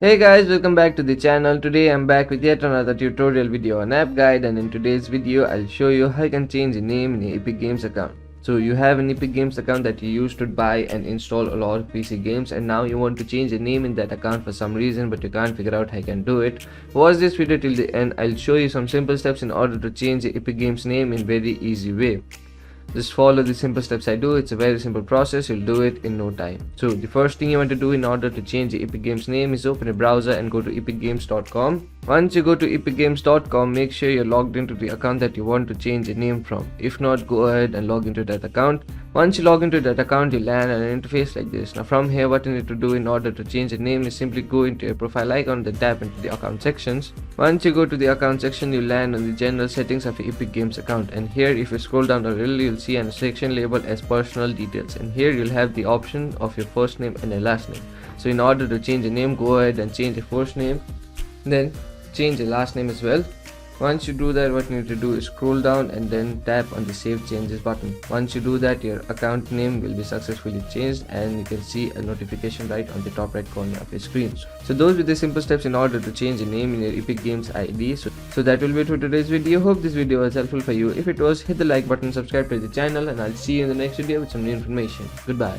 Hey guys, welcome back to the channel. Today I'm back with yet another tutorial video on app guide, and in today's video I'll show you how you can change the name in your Epic Games account. So you have an Epic Games account that you used to buy and install a lot of PC games, and now you want to change the name in that account for some reason, but you can't figure out how you can do it. Watch this video till the end. I'll show you some simple steps in order to change the Epic Games name in very easy way. Just follow the simple steps I do. It's a very simple process. You'll do it in no time. So the first thing you want to do in order to change the Epic Games name is open a browser and go to epicgames.com. Once you go to epicgames.com, make sure you're logged into the account that you want to change the name from. If not, go ahead and log into that account. Once you log into that account, you'll land on an interface like this. Now from here, what you need to do in order to change the name is simply go into your profile icon, then tap into the account sections. Once you go to the account section, you'll land on the general settings of your Epic Games account, and here if you scroll down a little, you'll see a section labeled as personal details, and here you'll have the option of your first name and your last name. So in order to change the name, go ahead and change your first name, then change your last name as well. Once you do that, what you need to do is scroll down and then tap on the save changes button. Once you do that, your account name will be successfully changed, and you can see a notification right on the top right corner of your screen. So those were the simple steps in order to change the name in your Epic Games ID. So that will be it for today's video. Hope this video was helpful for you. If it was, hit the like button, subscribe to the channel, and I'll see you in the next video with some new information. Goodbye.